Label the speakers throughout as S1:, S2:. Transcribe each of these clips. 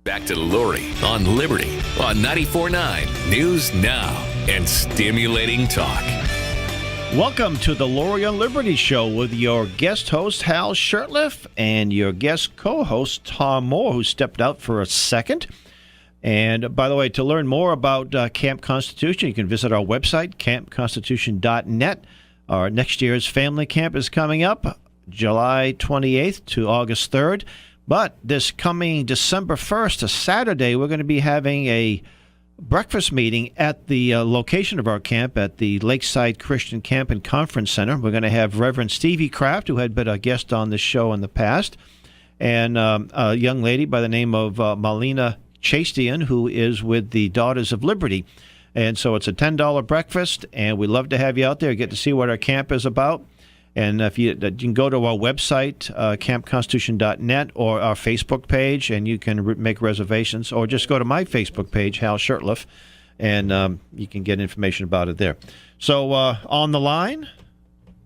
S1: Back to Lori on Liberty on 94.9 News Now and stimulating talk.
S2: Welcome to the Lori on Liberty Show with your guest host, Hal Shurtleff, and your guest co-host, Tom Moore, who stepped out for a second. And by the way, to learn more about Camp Constitution, you can visit our website, campconstitution.net. Our next year's family camp is coming up, July 28th to August 3rd. But this coming December 1st, a Saturday, we're going to be having a breakfast meeting at the location of our camp at the Lakeside Christian Camp and Conference Center. We're going to have Reverend Stevie Kraft, who had been a guest on this show in the past, and a young lady by the name of Malina Chastian, who is with the Daughters of Liberty. And so it's a $10 breakfast, and we'd love to have you out there, get to see what our camp is about. And if you can go to our website, campconstitution.net, or our Facebook page, and you can make reservations, or just go to my Facebook page, Hal Shurtleff, and you can get information about it there. So on the line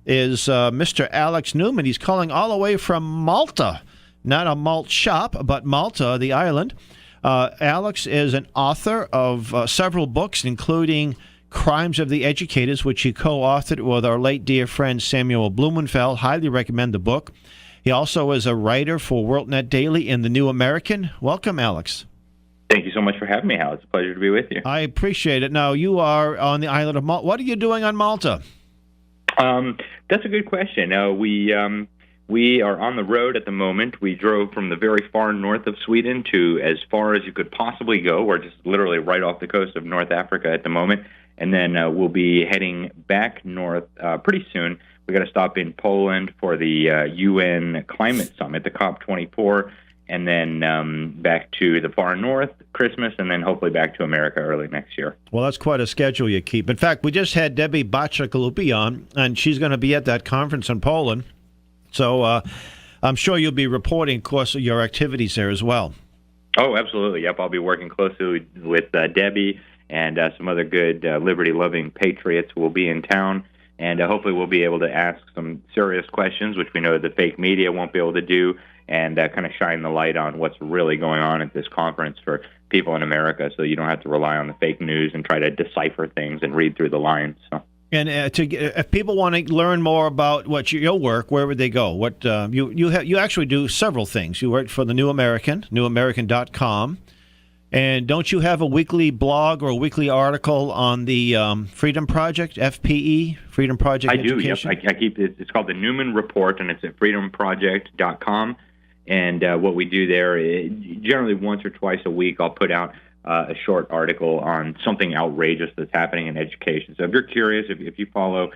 S2: is Mr. Alex Newman. He's calling all the way from Malta, not a malt shop, but Malta, the island. Alex is an author of several books, including Crimes of the Educators, which he co-authored with our late dear friend Samuel Blumenfeld. Highly recommend the book. He also is a writer for WorldNet Daily and The New American. Welcome, Alex.
S3: Thank you so much for having me, Hal. It's a pleasure to be with you.
S2: I appreciate it. Now, you are on the island of Malta. What are you doing on Malta?
S3: That's a good question. We are on the road at the moment. We drove from the very far north of Sweden to as far as you could possibly go. We're just literally right off the coast of North Africa at the moment. And then we'll be heading back north pretty soon. We've got to stop in Poland for the UN Climate Summit, the COP24, and then back to the far north, Christmas, and then hopefully back to America early next year.
S2: Well, that's quite a schedule you keep. In fact, we just had Debbie Bacciakalupi on, and she's going to be at that conference in Poland. So I'm sure you'll be reporting, of course, your activities there as well.
S3: Oh, absolutely. Yep, I'll be working closely with Debbie and some other good liberty-loving patriots will be in town, and hopefully we'll be able to ask some serious questions, which we know the fake media won't be able to do, and kind of shine the light on what's really going on at this conference for people in America, so you don't have to rely on the fake news and try to decipher things and read through the lines. So.
S2: And if people want to learn more about what your work, where would they go? What you actually do several things. You work for the New American, newamerican.com. And don't you have a weekly blog or a weekly article on the Freedom Project, FPE, Freedom Project Education?
S3: I do, yep. I keep it. It's called the Newman Report, and it's at freedomproject.com. And what we do there, generally once or twice a week, I'll put out a short article on something outrageous that's happening in education. So if you're curious, if you follow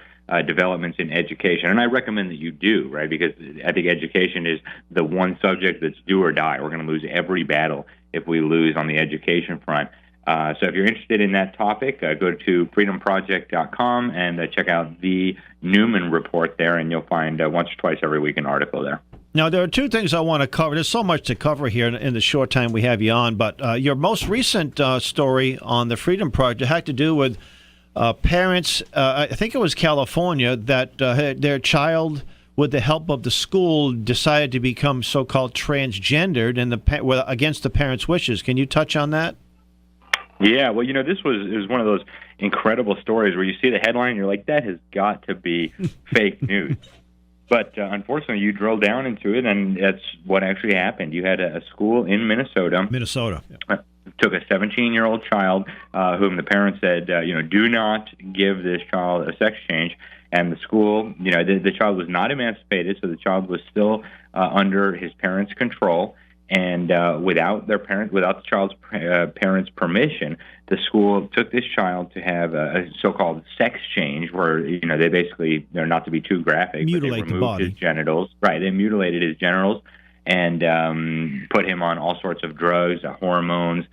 S3: developments in education, and I recommend that you do, right, because I think education is the one subject that's do or die. We're going to lose every battle if we lose on the education front. So if you're interested in that topic, go to freedomproject.com and check out the Newman Report there, and you'll find once or twice every week an article there.
S2: Now, there are two things I want to cover. There's so much to cover here in the short time we have you on, but your most recent story on the Freedom Project had to do with parents, I think it was California, that their child, with the help of the school, decided to become so-called transgendered and against the parents' wishes. Can you touch on that?
S3: Yeah, well, this was one of those incredible stories where you see the headline and you're like, that has got to be fake news. But unfortunately, you drill down into it, and that's what actually happened. You had a school in Minnesota.
S2: Yeah.
S3: Took a 17-year-old child whom the parents said, do not give this child a sex change. And the school, the child was not emancipated, so the child was still under his parents' control. And without the child's parents' permission, the school took this child to have a so-called sex change, where they're not to be too graphic,
S2: mutilate
S3: but they removed his genitals. Right, they mutilated his genitals and put him on all sorts of drugs, hormones,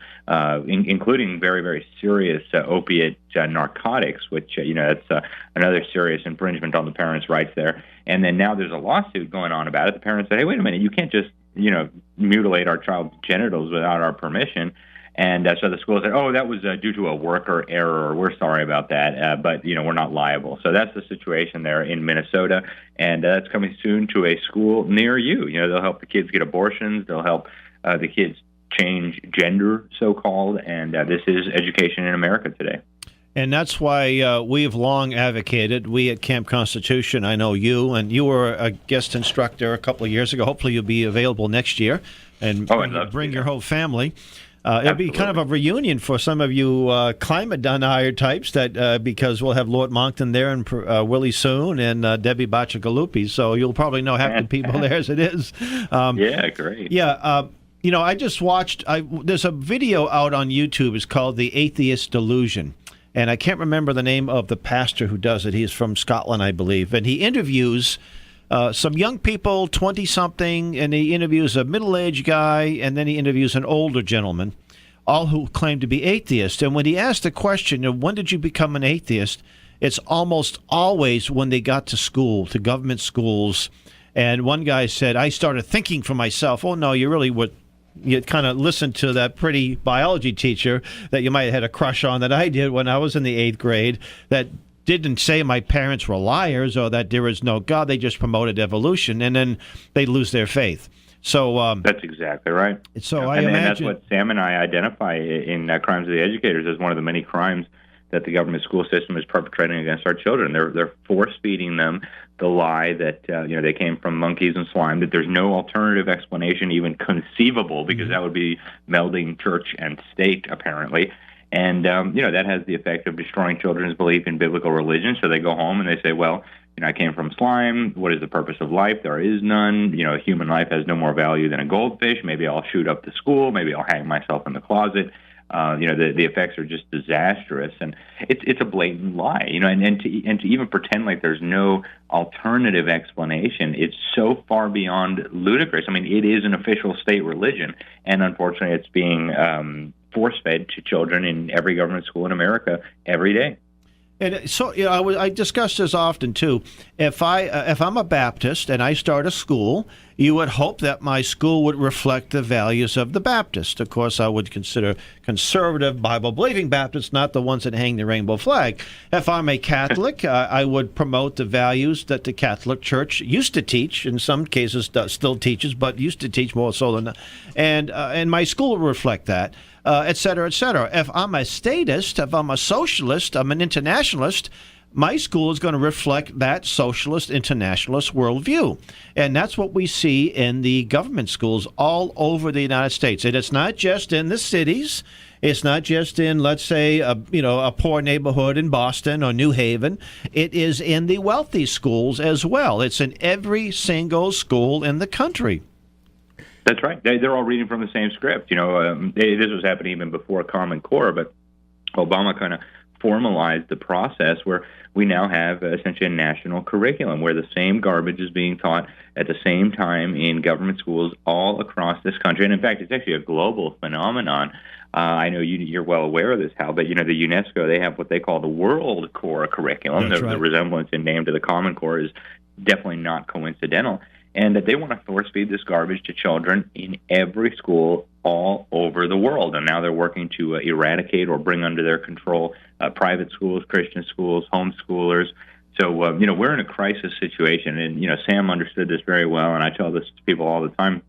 S3: including very, very serious opiate narcotics, which that's another serious infringement on the parents' rights there. And then now there's a lawsuit going on about it. The parents say, hey, wait a minute, you can't just mutilate our child's genitals without our permission. And so the school said, oh, that was due to a worker error. We're sorry about that, but, we're not liable. So that's the situation there in Minnesota, and that's coming soon to a school near you. They'll help the kids get abortions. They'll help the kids change gender, so-called, and this is education in America today.
S2: And that's why we've long advocated, we at Camp Constitution, I know you, and you were a guest instructor a couple of years ago. Hopefully you'll be available next year and bring your whole family. It'll be kind of a reunion for some of you climate denier types because we'll have Lord Monckton there and Willie Soon and Debbie Bacigalupi. So you'll probably know half the people there as it is.
S3: Yeah, great.
S2: Yeah. I just watched, there's a video out on YouTube. It's called The Atheist Delusion. And I can't remember the name of the pastor who does it. He's from Scotland, I believe. And he interviews some young people, 20-something, and he interviews a middle-aged guy, and then he interviews an older gentleman, all who claim to be atheists. And when he asked the question of when did you become an atheist, it's almost always when they got to school, to government schools. And one guy said, I started thinking for myself, oh, no, you really would. You kind of listened to that pretty biology teacher that you might have had a crush on that I did when I was in the 8th grade that didn't say my parents were liars or that there is no God. They just promoted evolution, and then they lose their faith. So
S3: that's exactly right.
S2: So
S3: I imagine, and that's what Sam and I identify in Crimes of the Educators as one of the many crimes that the government school system is perpetrating against our children. They're force-feeding them the lie that they came from monkeys and slime, that there's no alternative explanation even conceivable, because that would be melding church and state, apparently. And, that has the effect of destroying children's belief in biblical religion. So they go home and they say, well, I came from slime. What is the purpose of life? There is none. Human life has no more value than a goldfish. Maybe I'll shoot up the school. Maybe I'll hang myself in the closet. The effects are just disastrous, and it's a blatant lie. And to even pretend like there's no alternative explanation, it's so far beyond ludicrous. I mean, it is an official state religion, and unfortunately, it's being force-fed to children in every government school in America every day.
S2: And so, I discuss this often too. If I'm a Baptist and I start a school, you would hope that my school would reflect the values of the Baptist. Of course, I would consider conservative, Bible-believing Baptists, not the ones that hang the rainbow flag. If I'm a Catholic, I would promote the values that the Catholic Church used to teach. In some cases, still teaches, but used to teach more so than. And my school would reflect that. Et cetera, et cetera. If I'm a statist, if I'm a socialist, I'm an internationalist, my school is going to reflect that socialist, internationalist worldview. And that's what we see in the government schools all over the United States. And it's not just in the cities. It's not just in, let's say, a poor neighborhood in Boston or New Haven. It is in the wealthy schools as well. It's in every single school in the country.
S3: That's right. They're all reading from the same script. This was happening even before Common Core, but Obama kind of formalized the process where we now have essentially a national curriculum where the same garbage is being taught at the same time in government schools all across this country. And in fact, it's actually a global phenomenon. I know you're well aware of this, Hal, but the UNESCO, they have what they call the World Core curriculum.
S2: That's right.
S3: The resemblance in name to the Common Core is definitely not coincidental. And that they want to force-feed this garbage to children in every school all over the world. And now they're working to eradicate or bring under their control private schools, Christian schools, homeschoolers. So, we're in a crisis situation. And, Sam understood this very well, and I tell this to people all the time.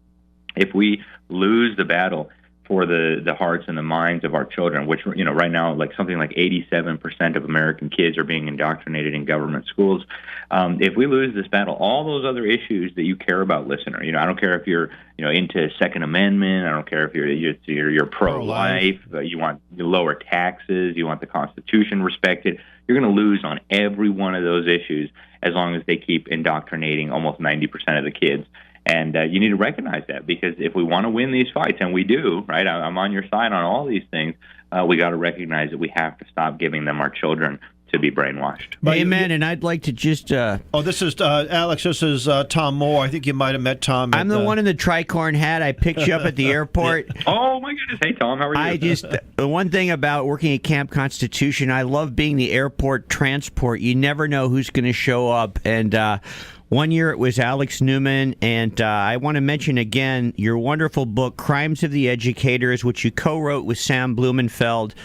S3: If we lose the battle for the hearts and the minds of our children, which, right now, something like 87% of American kids are being indoctrinated in government schools. If we lose this battle, all those other issues that you care about, listener, I don't care if you're, into Second Amendment. I don't care if you're pro-life. You want lower taxes. You want the Constitution respected. You're going to lose on every one of those issues as long as they keep indoctrinating almost 90% of the kids. And you need to recognize that, because if we want to win these fights, and we do, right? I'm on your side on all these things. We got to recognize that we have to stop giving them our children to be brainwashed.
S4: Amen. And I'd like to just...
S2: this is Alex. This is Tom Moore. I think you might have met Tom.
S4: I'm the one in the tricorn hat. I picked you up at the airport.
S3: Oh, my goodness. Hey, Tom. How are you?
S4: One thing about working at Camp Constitution, I love being the airport transport. You never know who's going to show up. And... one year it was Alex Newman, and I want to mention again your wonderful book, Crimes of the Educators, which you co-wrote with Sam Blumenfeld.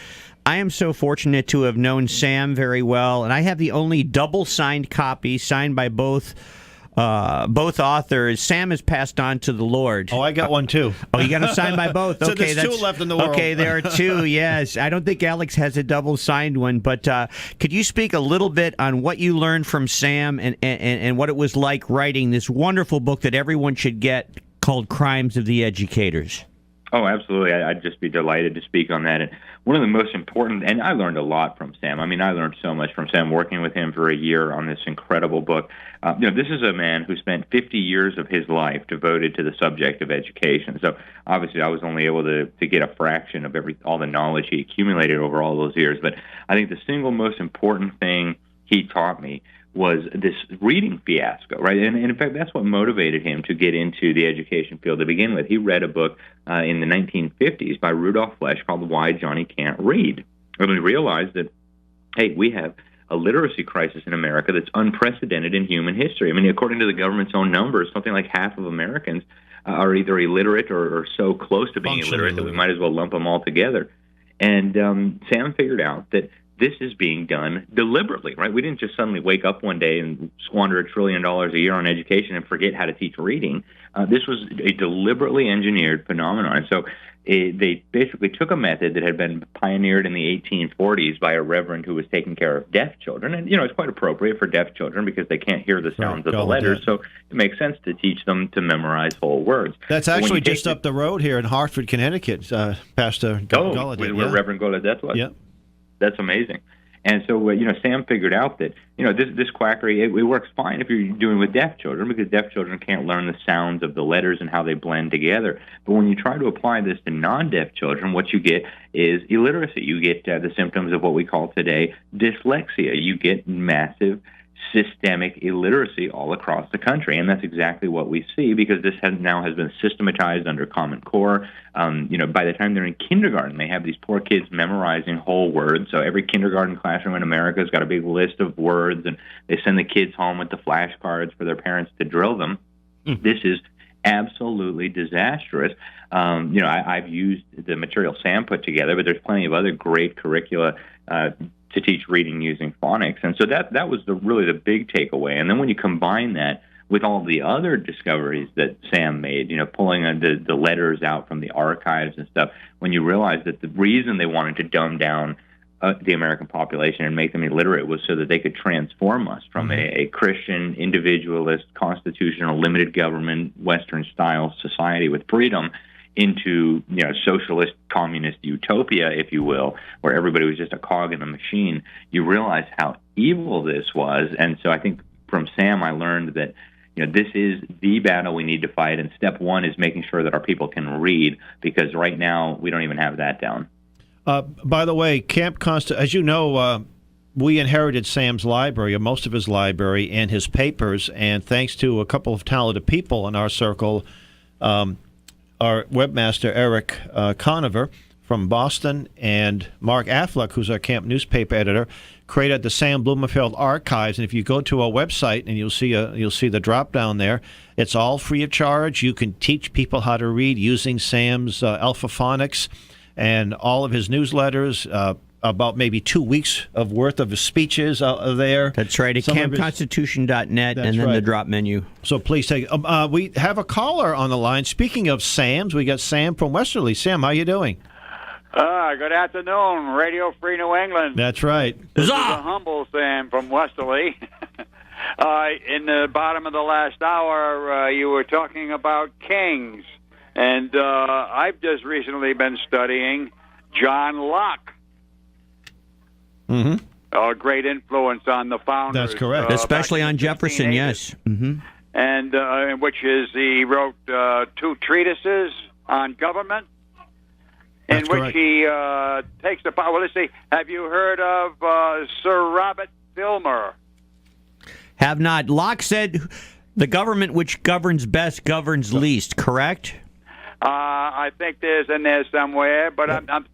S4: I am so fortunate to have known Sam very well, and I have the only double-signed copy, signed by both both authors. Sam has passed on to the Lord.
S2: Oh, I got one too.
S4: Oh, you got them signed by both.
S2: So
S4: Okay,
S2: there's two left in the world.
S4: Okay, there are two. Yes, I don't think Alex has a double-signed one. But could you speak a little bit on what you learned from Sam and what it was like writing this wonderful book that everyone should get called "Crimes of the Educators"?
S3: Oh, absolutely. I'd just be delighted to speak on that. And one of the most important, and I learned a lot from Sam. I mean, I learned so much from Sam working with him for a year on this incredible book. This is a man who spent 50 years of his life devoted to the subject of education. So obviously I was only able to get a fraction of all the knowledge he accumulated over all those years. But I think the single most important thing he taught me was this reading fiasco, right? And in fact, that's what motivated him to get into the education field to begin with. He read a book in the 1950s by Rudolph Flesch called Why Johnny Can't Read. And he realized that, hey, we have a literacy crisis in America that's unprecedented in human history. I mean, according to the government's own numbers, something like half of Americans are either illiterate or so close to being illiterate that we might as well lump them all together. And Sam figured out that this is being done deliberately, right? We didn't just suddenly wake up one day and squander $1 trillion a year on education and forget how to teach reading. This was a deliberately engineered phenomenon. So they basically took a method that had been pioneered in the 1840s by a reverend who was taking care of deaf children. And, it's quite appropriate for deaf children because they can't hear the sounds of the letters. So it makes sense to teach them to memorize whole words.
S2: That's actually just up the road here in Hartford, Connecticut, Pastor Gallaudet.
S3: Where Reverend Gallaudet was?
S2: Yep.
S3: That's amazing. And so, Sam figured out that, this quackery, it works fine if you're doing with deaf children because deaf children can't learn the sounds of the letters and how they blend together. But when you try to apply this to non-deaf children, what you get is illiteracy. You get the symptoms of what we call today dyslexia. You get massive systemic illiteracy all across the country, and that's exactly what we see because this now has been systematized under Common Core. By the time they're in kindergarten, they have these poor kids memorizing whole words. So every kindergarten classroom in America has got a big list of words, and they send the kids home with the flashcards for their parents to drill them. This is absolutely disastrous. I've used the material Sam put together, but there's plenty of other great curricula to teach reading using phonics. And so that was really the big takeaway. And then when you combine that with all the other discoveries that Sam made, pulling the letters out from the archives and stuff, when you realize that the reason they wanted to dumb down the American population and make them illiterate was so that they could transform us from a Christian, individualist, constitutional, limited government, Western-style society with freedom into socialist, communist utopia, if you will, where everybody was just a cog in the machine. You realize how evil this was. And so I think from Sam I learned that this is the battle we need to fight, and step one is making sure that our people can read, because right now we don't even have that down.
S2: By the way, as you know, we inherited Sam's library, or most of his library, and his papers, and thanks to a couple of talented people in our circle, our webmaster, Eric Conover from Boston, and Mark Affleck, who's our camp newspaper editor, created the Sam Blumenfeld Archives. And if you go to our website, and you'll see the drop down there, it's all free of charge. You can teach people how to read using Sam's Alpha Phonics and all of his newsletters. About maybe 2 weeks of worth of his speeches are there.
S4: That's right, at campconstitution.net, and then the drop menu.
S2: So please take we have a caller on the line. Speaking of Sam's, we got Sam from Westerly. Sam, how you doing?
S5: Good afternoon, Radio Free New England.
S2: That's right.
S5: This is a humble Sam from Westerly. In the bottom of the last hour, you were talking about kings, and I've just recently been studying John Locke.
S2: Mm-hmm.
S5: A great influence on the founders.
S2: That's correct.
S4: Especially on Jefferson, yes. Mm-hmm.
S5: And in which he wrote 2 treatises on government, in which he takes the power. Well, let's see. Have you heard of Sir Robert Filmer?
S4: Have not. Locke said the government which governs best governs least, correct?
S5: I think there's in there somewhere, but I'm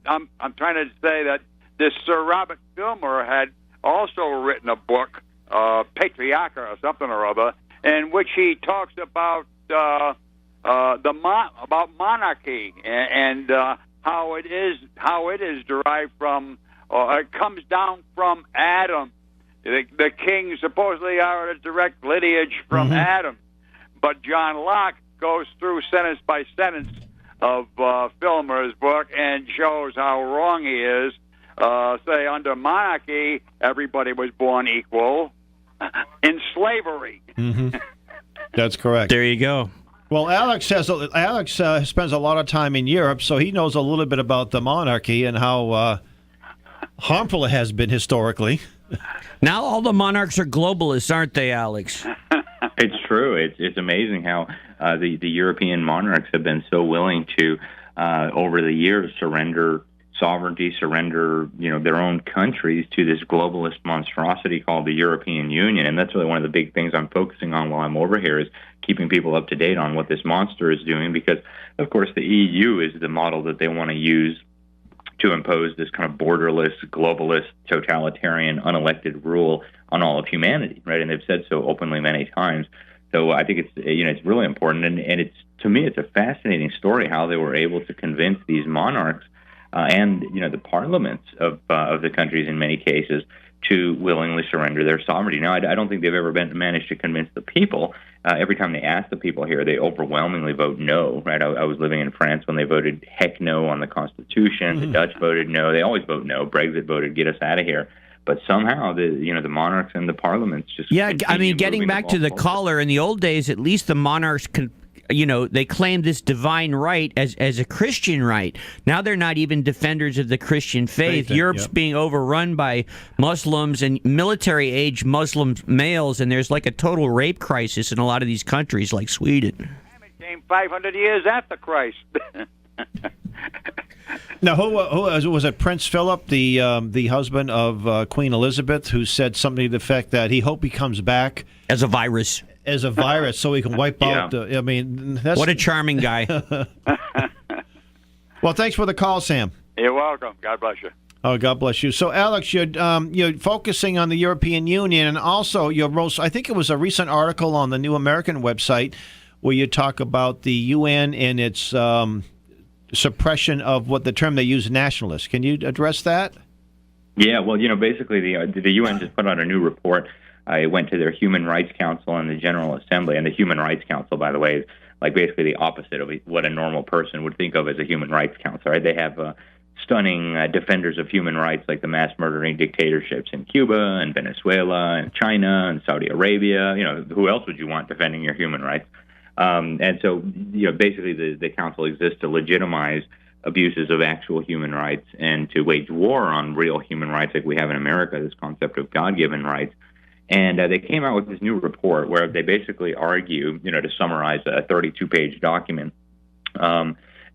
S5: trying to say that this Sir Robert Filmer had also written a book, Patriarcha or something or other, in which he talks about about monarchy and how it is derived from, it comes down from Adam the kings supposedly are a direct lineage from Adam. But John Locke goes through sentence by sentence of Filmer's book and shows how wrong he is. Say, under monarchy, everybody was born equal. In slavery.
S2: That's correct.
S4: There you go.
S2: Well, Alex spends a lot of time in Europe, so he knows a little bit about the monarchy and how harmful it has been historically.
S4: Now all the monarchs are globalists, aren't they, Alex?
S3: It's true. It's amazing how the European monarchs have been so willing to, over the years, surrender sovereignty, surrender their own countries to this globalist monstrosity called the European Union. And that's really one of the big things I'm focusing on while I'm over here, is keeping people up to date on what this monster is doing, because, of course, the EU is the model that they want to use to impose this kind of borderless, globalist, totalitarian, unelected rule on all of humanity, right? And they've said so openly many times. So I think it's really important, and it's, to me, it's a fascinating story how they were able to convince these monarchs and the parliaments of the countries in many cases to willingly surrender their sovereignty. Now, I don't think they've ever managed to convince the people. Every time they ask the people here, they overwhelmingly vote no. Right? I was living in France when they voted heck no on the Constitution. The Dutch voted no. They always vote no. Brexit voted get us out of here. But somehow the monarchs and the parliaments just
S4: getting back to the caller, in the old days, at least the monarchs they claimed this divine right as a Christian right. Now they're not even defenders of the Christian faith. Europe's being overrun by Muslims and military-age Muslim males, and there's like a total rape crisis in a lot of these countries, like Sweden.
S5: It came 500 years after Christ.
S2: Now, who was it? Prince Philip, the husband of Queen Elizabeth, who said something to the effect that he hoped he comes back
S4: as a virus. So he can wipe out the... I mean, that's... What a charming guy.
S2: Well, thanks for the call, Sam.
S5: You're welcome. God bless you.
S2: Oh, God bless you. So, Alex, you're focusing on the European Union, and also I think it was a recent article on the New American website where you talk about the UN and its suppression of what the term they use, nationalists. Can you address that?
S3: Yeah, well, basically the UN just put out a new report. It went to their Human Rights Council and the General Assembly. And the Human Rights Council, by the way, is like basically the opposite of what a normal person would think of as a Human Rights Council, right? They have stunning defenders of human rights, like the mass murdering dictatorships in Cuba and Venezuela and China and Saudi Arabia. Who else would you want defending your human rights? And so, basically the council exists to legitimize abuses of actual human rights and to wage war on real human rights like we have in America, this concept of God-given rights. And they came out with this new report where they basically argue, to summarize a 32-page document,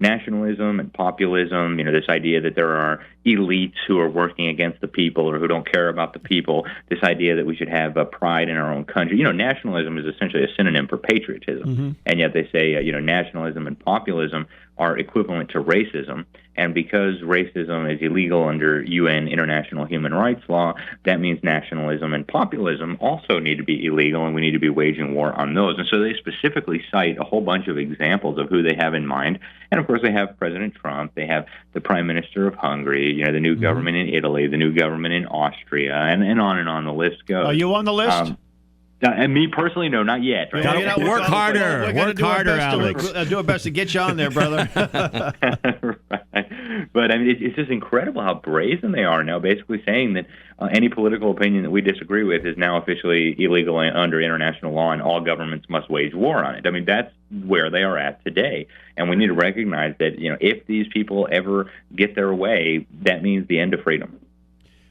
S3: nationalism and populism, this idea that there are elites who are working against the people or who don't care about the people, this idea that we should have pride in our own country. Nationalism is essentially a synonym for patriotism, and yet they say, nationalism and populism are equivalent to racism. And because racism is illegal under UN international human rights law, that means nationalism and populism also need to be illegal, and we need to be waging war on those. And so they specifically cite a whole bunch of examples of who they have in mind. And, of course, they have President Trump. They have the Prime Minister of Hungary, the new government in Italy, the new government in Austria, and on the list goes.
S2: Are you on the list?
S3: And me personally, no, not yet. Right?
S4: Gotta work harder. Work harder, Alex.
S2: Do our best to get you on there, brother.
S3: Right. But I mean, it's just incredible how brazen they are now, basically saying that any political opinion that we disagree with is now officially illegal under international law, and all governments must wage war on it. I mean, that's where they are at today, and we need to recognize that if these people ever get their way, that means the end of freedom.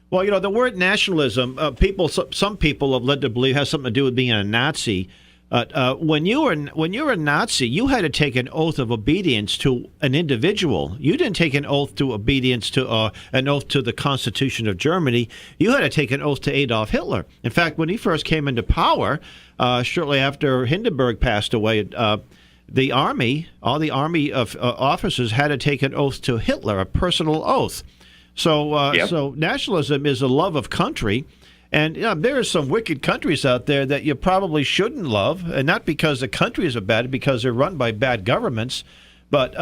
S2: Well, the word nationalism, some people have led to believe has something to do with being a Nazi. When you were a Nazi, you had to take an oath of obedience to an individual. You didn't take an oath to obedience to an oath to the Constitution of Germany. You had to take an oath to Adolf Hitler. In fact, when he first came into power, shortly after Hindenburg passed away, all the army officers had to take an oath to Hitler, a personal oath. So nationalism is a love of country, and there are some wicked countries out there that you probably shouldn't love, and not because the countries are bad, because they're run by bad governments. But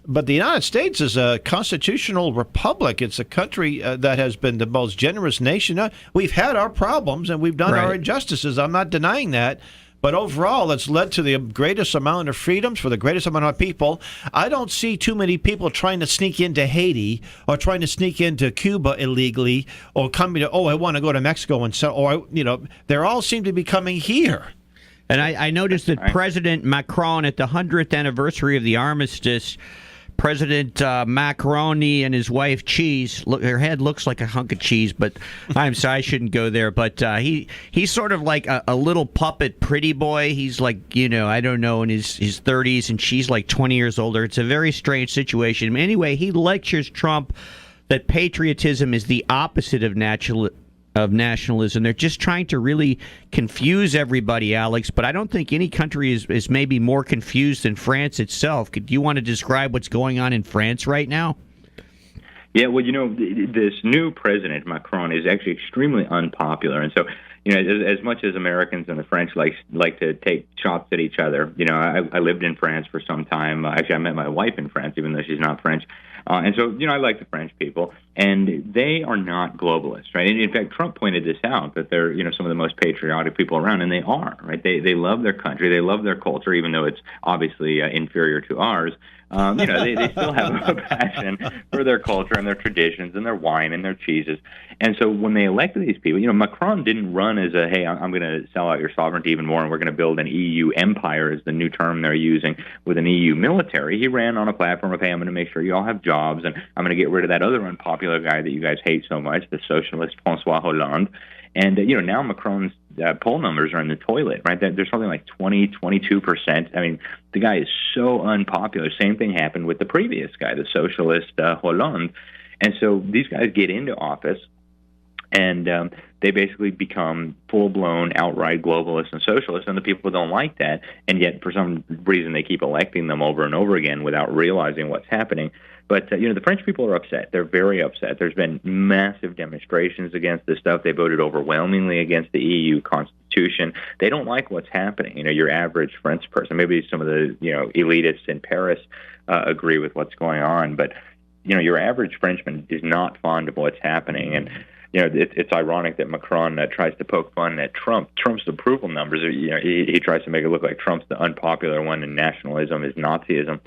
S2: But the United States is a constitutional republic. It's a country that has been the most generous nation. We've had our problems and we've done our injustices. I'm not denying that. But overall, it's led to the greatest amount of freedoms for the greatest amount of people. I don't see too many people trying to sneak into Haiti or trying to sneak into Cuba illegally or coming to, I want to go to Mexico and so, they all seem to be coming here.
S4: And I noticed that President Macron, at the 100th anniversary of the armistice, President Macaroni and his wife Cheese. Look, her head looks like a hunk of cheese, but I'm sorry, I shouldn't go there. But he's sort of like a little puppet pretty boy. He's like, I don't know, in his 30s, and she's like 20 years older. It's a very strange situation. Anyway, he lectures Trump that patriotism is the opposite of nationalism. They're just trying to really confuse everybody, Alex, but I don't think any country is maybe more confused than France itself. Do you want to describe what's going on in France right now?
S3: Yeah, well, this new president, Macron, is actually extremely unpopular. And so, as much as Americans and the French like to take shots at each other, I lived in France for some time. Actually, I met my wife in France, even though she's not French. And so, I like the French people, and they are not globalists, right? And in fact, Trump pointed this out, that they're, some of the most patriotic people around, and they are, right? They love their country, they love their culture, even though it's obviously inferior to ours. They still have a passion for their culture and their traditions and their wine and their cheeses. And so when they elected these people, Macron didn't run as a, hey, I'm going to sell out your sovereignty even more and we're going to build an EU empire, is the new term they're using, with an EU military. He ran on a platform of, hey, I'm going to make sure you all have jobs, and I'm going to get rid of that other unpopular guy that you guys hate so much, the socialist François Hollande. And, now Macron's poll numbers are in the toilet, right? There's something like 22%. I mean, the guy is so unpopular. Same thing happened with the previous guy, the socialist Hollande. And so these guys get into office, and they basically become full-blown, outright globalists and socialists, and the people don't like that. And yet, for some reason, they keep electing them over and over again without realizing what's happening. But, the French people are upset. They're very upset. There's been massive demonstrations against this stuff. They voted overwhelmingly against the EU Constitution. They don't like what's happening. Your average French person, maybe some of the, elitists in Paris agree with what's going on. But, your average Frenchman is not fond of what's happening. And, it's ironic that Macron tries to poke fun at Trump. Trump's approval numbers, he tries to make it look like Trump's the unpopular one, and nationalism is Nazism.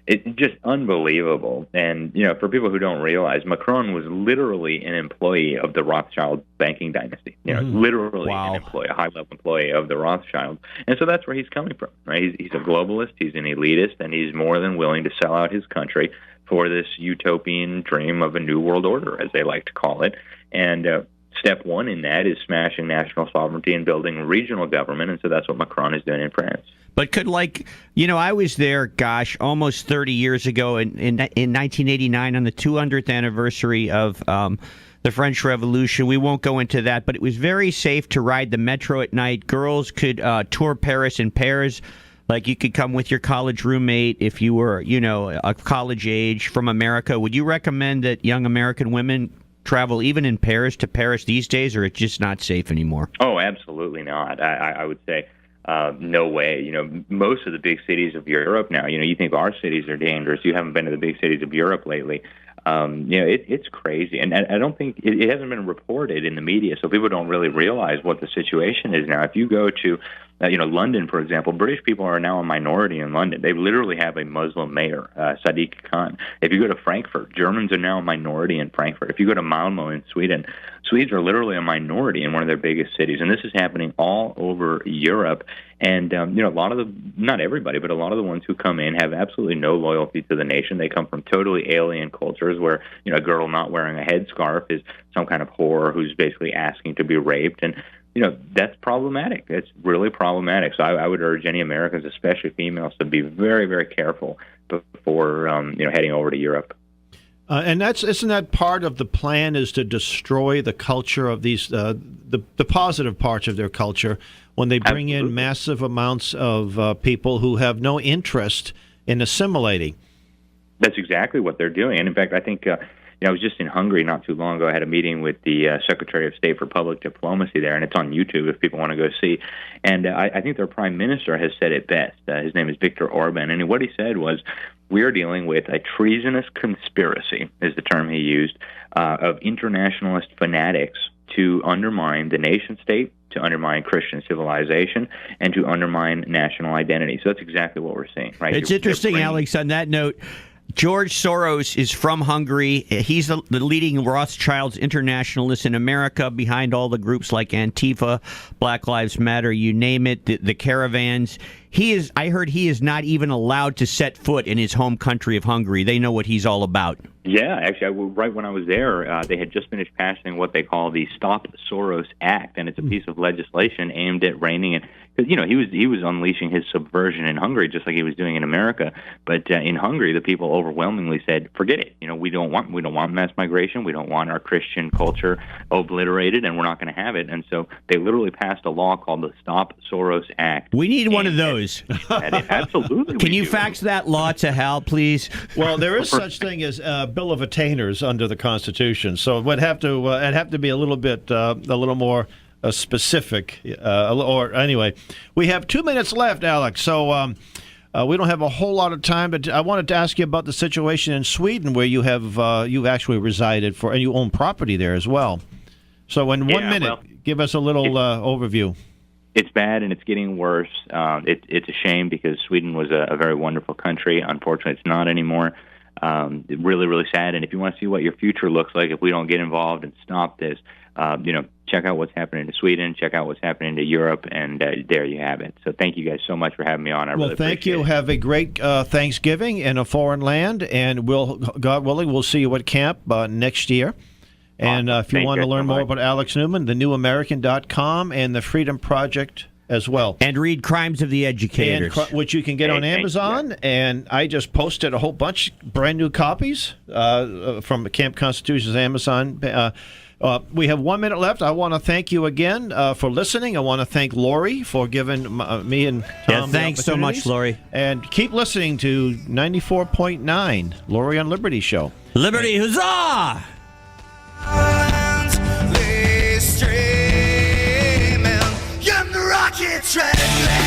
S3: It's just unbelievable. And, for people who don't realize, Macron was literally an employee of the Rothschild banking dynasty, literally an employee, a high-level employee of the Rothschild. And so that's where he's coming from, right? He's a globalist, he's an elitist, and he's more than willing to sell out his country for this utopian dream of a new world order, as they like to call it. And step one in that is smashing national sovereignty and building regional government, and so that's what Macron is doing in France.
S4: But could, I was there, almost 30 years ago in 1989 on the 200th anniversary of the French Revolution. We won't go into that, but it was very safe to ride the metro at night. Girls could tour Paris in pairs. Like, you could come with your college roommate if you were, a college age from America. Would you recommend that young American women travel even in pairs to Paris these days, or it's just not safe anymore?
S3: Oh, absolutely not. I would say no way. Most of the big cities of Europe now, you think our cities are dangerous. You haven't been to the big cities of Europe lately. It's crazy. And I don't think it hasn't been reported in the media, so people don't really realize what the situation is now. If you go to London, for example, British people are now a minority in London. They literally have a Muslim mayor, Sadiq Khan. If you go to Frankfurt, Germans are now a minority in Frankfurt. If you go to Malmö in Sweden, Swedes are literally a minority in one of their biggest cities. And this is happening all over Europe. And, a lot of not everybody, but a lot of the ones who come in have absolutely no loyalty to the nation. They come from totally alien cultures where, a girl not wearing a headscarf is some kind of whore who's basically asking to be raped. And, that's problematic. It's really problematic. So I would urge any Americans, especially females, to be very, very careful before, heading over to Europe.
S2: And isn't that part of the plan, is to destroy the culture of these, the positive parts of their culture, when they bring in massive amounts of people who have no interest in assimilating?
S3: That's exactly what they're doing. And in fact, I think I was just in Hungary not too long ago. I had a meeting with the Secretary of State for Public Diplomacy there, and it's on YouTube if people want to go see. And I think their prime minister has said it best. His name is Viktor Orban, and what he said was, We are dealing with a treasonous conspiracy, is the term he used, of internationalist fanatics to undermine the nation state, to undermine Christian civilization, and to undermine national identity. So that's exactly what we're seeing, right?
S4: It's interesting, Alex, on that note. George Soros is from Hungary. He's the leading Rothschilds internationalist in America, behind all the groups like Antifa, Black Lives Matter, you name it, the caravans. I heard he is not even allowed to set foot in his home country of Hungary. They know what he's all about.
S3: Yeah, actually, right when I was there, they had just finished passing what they call the Stop Soros Act, and it's a piece of legislation aimed at reining in. Because he was unleashing his subversion in Hungary just like he was doing in America. But in Hungary, the people overwhelmingly said, "Forget it. We don't want mass migration. We don't want our Christian culture obliterated, and we're not going to have it." And so they literally passed a law called the Stop Soros Act.
S4: We need one of those.
S3: Absolutely.
S4: Can you fax that law to Hal, please?
S2: Well, there is such thing as Bill of Attainers under the Constitution, so it would have to be a little more specific. Or anyway, we have 2 minutes left, Alex. So we don't have a whole lot of time, but I wanted to ask you about the situation in Sweden, where you've actually resided and you own property there as well. So in 1 minute, give us a little overview.
S3: It's bad, and it's getting worse. It's a shame, because Sweden was a very wonderful country. Unfortunately, it's not anymore. Really, really sad. And if you want to see what your future looks like if we don't get involved and stop this, check out what's happening to Sweden, check out what's happening to Europe, and there you have it. So thank you guys so much for having me on. I really
S2: thank you.
S3: It.
S2: Have a great Thanksgiving in a foreign land, and God willing, we'll see you at camp next year. And if you want to learn more about Alex Newman, thenewamerican.com and the Freedom Project as well.
S4: And read Crimes of the Educators.
S2: Which you can get on Amazon. And I just posted a whole bunch brand new copies from Camp Constitution's Amazon. We have 1 minute left. I want to thank you again for listening. I want to thank Lori for giving me and Tom
S4: thanks so much, Lori.
S2: And keep listening to 94.9 Lori on Liberty Show.
S4: Liberty, huzzah!
S6: Lay streaming, young rocket treading.